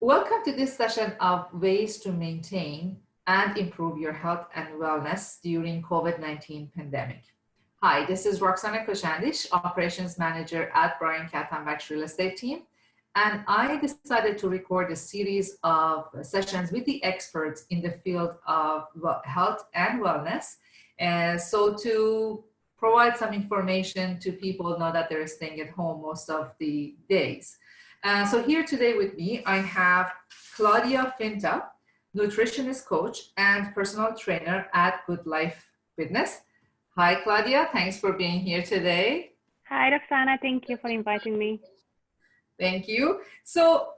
Welcome to this session of ways to maintain and improve your health and wellness during COVID-19 pandemic. Hi, this is Roxana Koshandish, Operations Manager at Khatambakhsh Real Estate Team. And I decided to record a series of sessions with the experts in the field of health and wellness. So to provide some information to people now that they're staying at home most of the days. So here today with me, I have Klaudia Finta, nutritionist coach and personal trainer at GoodLife Fitness. Hi, Claudia. Thanks for being here today. Hi, Roxana. Thank you for inviting me. Thank you. So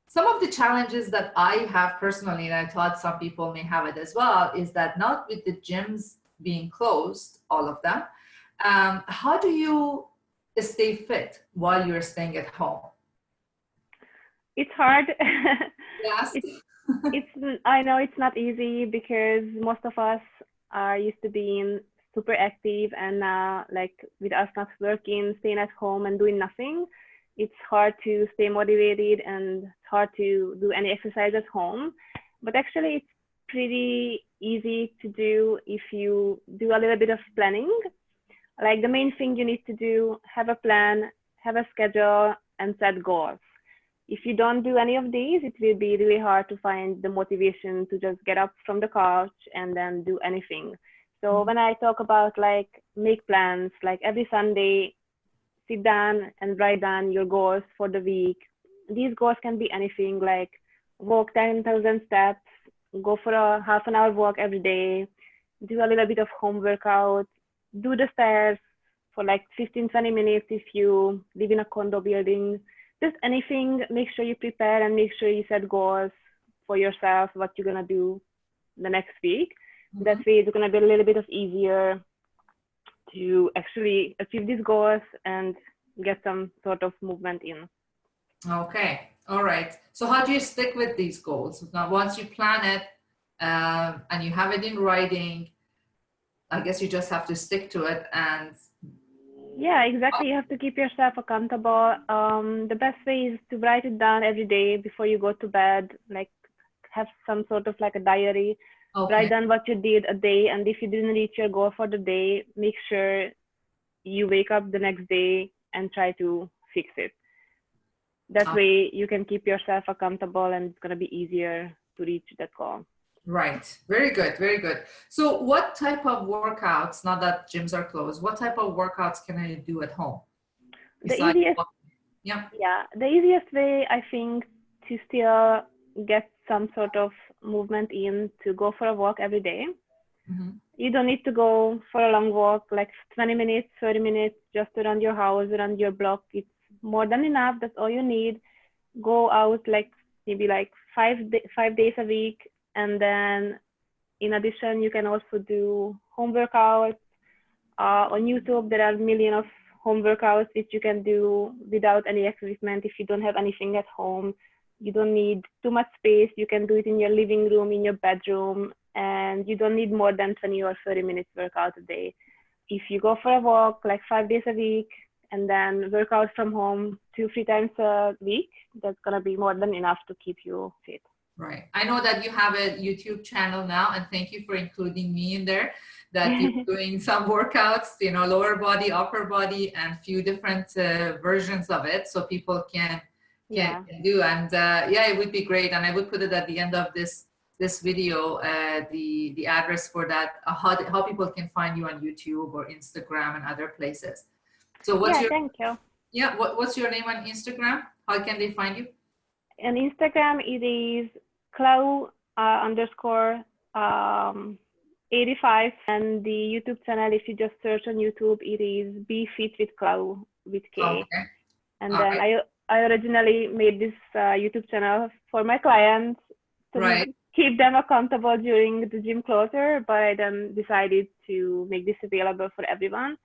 some of the challenges that I have personally, and I thought some people may have it as well, is that not with the gyms being closed, all of them, how do you stay fit while you're staying at home? It's hard. Yes. I know it's not easy because most of us are used to being super active, and like with us not working, staying at home and doing nothing, it's hard to stay motivated and it's hard to do any exercise at home. But actually it's pretty easy to do if you do a little bit of planning. Like the main thing you need to do, have a plan, have a schedule, and set goals. If you don't do any of these, it will be really hard to find the motivation to just get up from the couch and then do anything. So when I talk about like make plans, like every Sunday, sit down and write down your goals for the week. These goals can be anything like walk 10,000 steps, go for a half an hour walk every day, do a little bit of home workout, do the stairs for like 15-20 minutes if you live in a condo building. Just anything, make sure you prepare and make sure you set goals for yourself, what you're gonna do the next week. That way it's gonna be a little bit of easier to actually achieve these goals and get some sort of movement in. Okay, all right. So how do you stick with these goals? Now, once you plan it and you have it in writing, I guess you just have to stick to it. And yeah, exactly. You have to keep yourself accountable. The best way is to write it down every day before you go to bed, like have some sort of like a diary. Okay. Write down what you did a day, and if you didn't reach your goal for the day, make sure you wake up the next day and try to fix it. That way you can keep yourself accountable and it's going to be easier to reach that goal. Right. Very good. Very good. So what type of workouts, now that gyms are closed, what type of workouts can I do at home? The easiest way, I think, to still get some sort of movement in, to go for a walk every day. You don't need to go for a long walk, like 20 minutes, 30 minutes, just around your house, around your block. It's more than enough. That's all you need. Go out like maybe like 5 days a week. And then in addition, you can also do home workouts. On YouTube, there are a million of home workouts which you can do without any equipment. If you don't have anything at home, you don't need too much space. You can do it in your living room, in your bedroom, and you don't need more than 20 or 30 minutes workout a day. If you go for a walk like 5 days a week and then work out from home 2-3 times a week, that's gonna be more than enough to keep you fit. Right. I know that you have a YouTube channel now, and thank you for including me in there, that you're doing some workouts, you know, lower body, upper body, and few different versions of it so people can do. And yeah, it would be great. And I would put it at the end of this video, the address for that, how people can find you on YouTube or Instagram and other places. So what's thank you. Yeah, what's your name on Instagram? How can they find you? On Instagram, it is Clau_85, and the YouTube channel, if you just search on YouTube, it is Be Fit with Clau with K. Okay. And then I originally made this YouTube channel for my clients to keep them accountable during the gym closure, but I then decided to make this available for everyone.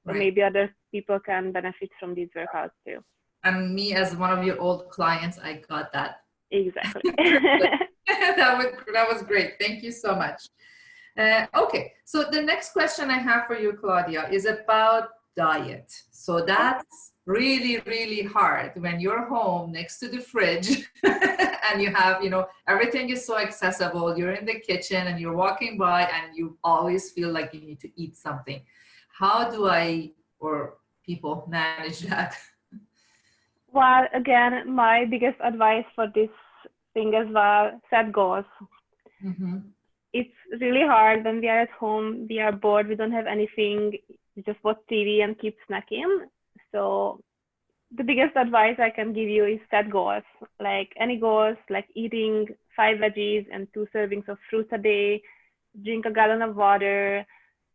So maybe other people can benefit from these workouts too. And me, as one of your old clients, I got that. Exactly. that was great. Thank you so much. Okay, so the next question I have for you, Claudia, is about diet. So that's really, really hard when you're home next to the fridge and you have, everything is so accessible. You're in the kitchen and you're walking by and you always feel like you need to eat something. How do I or people manage that? Well, again, my biggest advice for this thing as well, set goals. Mm-hmm. It's really hard when we are at home, we are bored, we don't have anything, we just watch TV and keep snacking. So the biggest advice I can give you is set goals, like any goals, like eating 5 veggies and 2 servings of fruits a day, drink a gallon of water.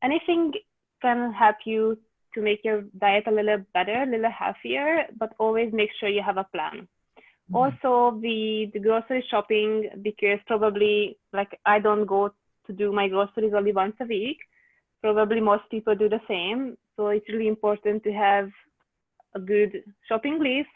Anything can help you to make your diet a little better, a little healthier, but always make sure you have a plan. Mm-hmm. Also, the grocery shopping, because probably like I don't go to do my groceries only once a week. Probably most people do the same. So it's really important to have a good shopping list,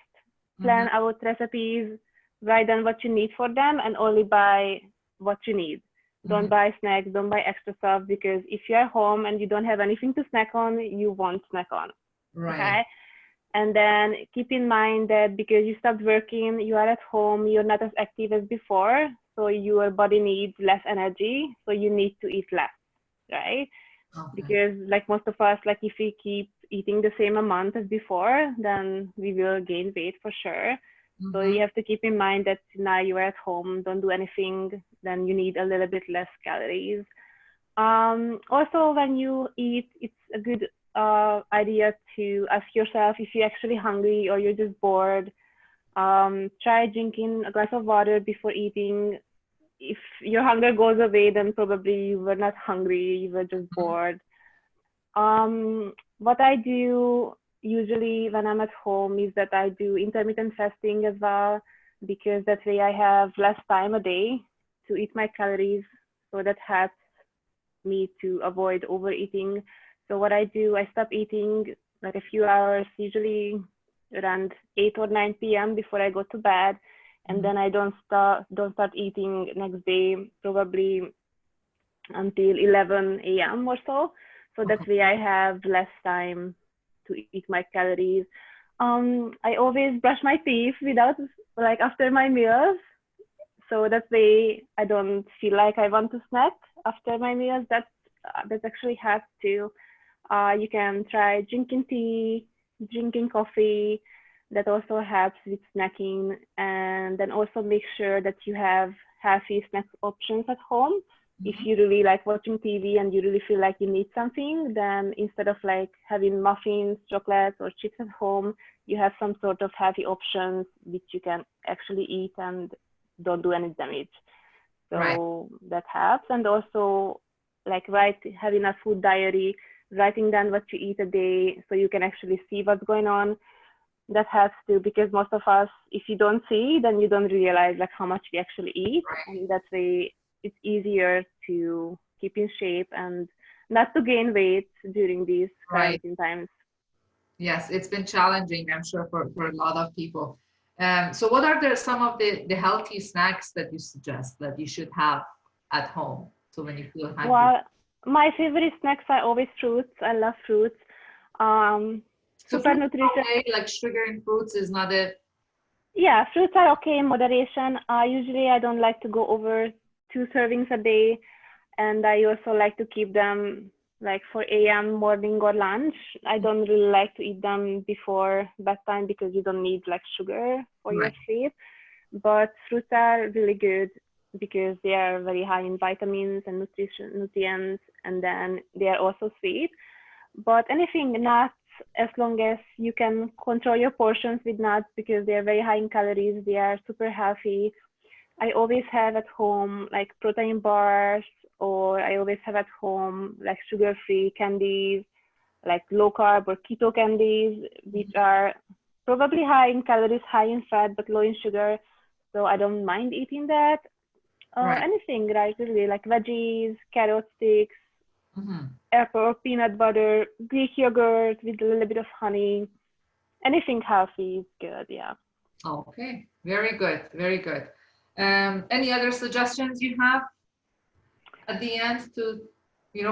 plan Mm-hmm. out recipes, write down what you need for them, and only buy what you need. Don't Mm-hmm. buy snacks, don't buy extra stuff, because if you're home and you don't have anything to snack on, you won't snack on. Right. Okay? And then keep in mind that because you stopped working, you are at home, you're not as active as before, so your body needs less energy, so you need to eat less, right? Okay. Because like most of us, like if we keep eating the same amount as before, then we will gain weight for sure. So Mm-hmm. you have to keep in mind that now you are at home, don't do anything, then you need a little bit less calories. Also, when you eat, it's a good idea to ask yourself if you're actually hungry or you're just bored. Try drinking a glass of water before eating. If your hunger goes away, then probably you were not hungry, you were just bored. What I do usually when I'm at home is that I do intermittent fasting as well, because that way I have less time a day to eat my calories. So that helps me to avoid overeating. So what I do, I stop eating like a few hours, usually around 8 or 9 p.m. before I go to bed, and then I don't start eating next day, probably until 11 a.m. or so. So that way I have less time to eat my calories. I always brush my teeth without like after my meals, so that way I don't feel like I want to snack after my meals. That actually helps too. You can try drinking tea, drinking coffee. That also helps with snacking. And then also make sure that you have healthy snack options at home. If you really like watching TV and you really feel like you need something, then instead of like having muffins, chocolates, or chips at home, you have some sort of healthy options which you can actually eat and don't do any damage. So Right. that helps. And also like having a food diary, writing down what you eat a day so you can actually see what's going on. That helps too, because most of us, if you don't see, then you don't realize like how much we actually eat. Right. And that way it's easier to keep in shape and not to gain weight during these Right. quarantine times. Yes, it's been challenging, I'm sure, for a lot of people. So what are some of the healthy snacks that you suggest that you should have at home? So when you feel hungry. Well, my favorite snacks are always fruits. I love fruits. Um, So Super fruits are nutrition. okay, like sugar in fruits is not a Yeah, fruits are okay in moderation. Usually I don't like to go over 2 servings a day, and I also like to keep them like for AM morning or lunch. I don't really like to eat them before bedtime because you don't need like sugar for your right. sleep. But fruits are really good because they are very high in vitamins and nutrients, and then they are also sweet. But anything nuts, as long as you can control your portions with nuts because they are very high in calories, they are super healthy. I always have at home like protein bars, or I always have at home like sugar-free candies, like low carb or keto candies, which are probably high in calories, high in fat, but low in sugar. So I don't mind eating that. Right. Anything, right? Really, like veggies, carrot sticks, Mm-hmm. apple, peanut butter, Greek yogurt with a little bit of honey. Anything healthy is good, yeah. Okay. Very good. Very good. Any other suggestions you have at the end to,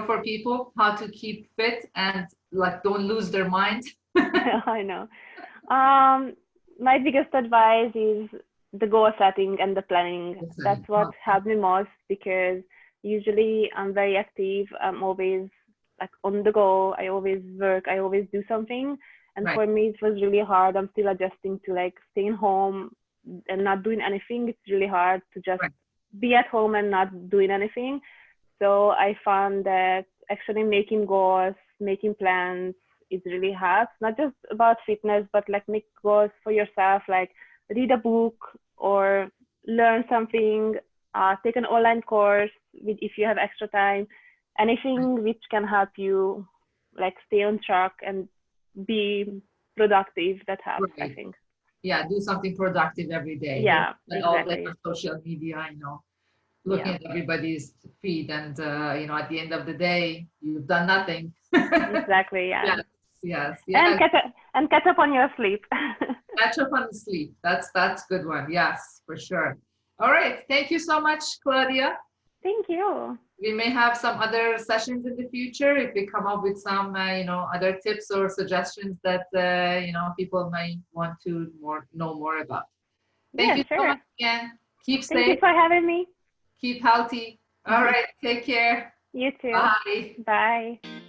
for people how to keep fit and like don't lose their mind? I know. My biggest advice is the goal setting and the planning. That's what helped me most because usually I'm very active. I'm always like on the go. I always work. I always do something. And Right. for me, it was really hard. I'm still adjusting to like staying home and not doing anything. It's really hard to just Right. be at home and not doing anything. So I found that actually making goals, making plans, it really helps. Not just about fitness, but like make goals for yourself, like read a book or learn something, take an online course with, if you have extra time, anything which can help you like stay on track and be productive. That helps, I Right. think. Yeah, do something productive every day. Don't Yeah, spend all day exactly. on social media, looking Yeah, at everybody's feed, and at the end of the day, you've done nothing. exactly. Yeah. Yes, yes, And yes. catch up on your sleep. Catch up on the sleep. That's good one. Yes, for sure. All right. Thank you so much, Claudia. Thank you. We may have some other sessions in the future if we come up with some, other tips or suggestions that people may want to know more about. Thank Yeah, you so sure. much again. Keep Thank you safe. for having me. Keep healthy. All right. Take care. You too. Bye. Bye.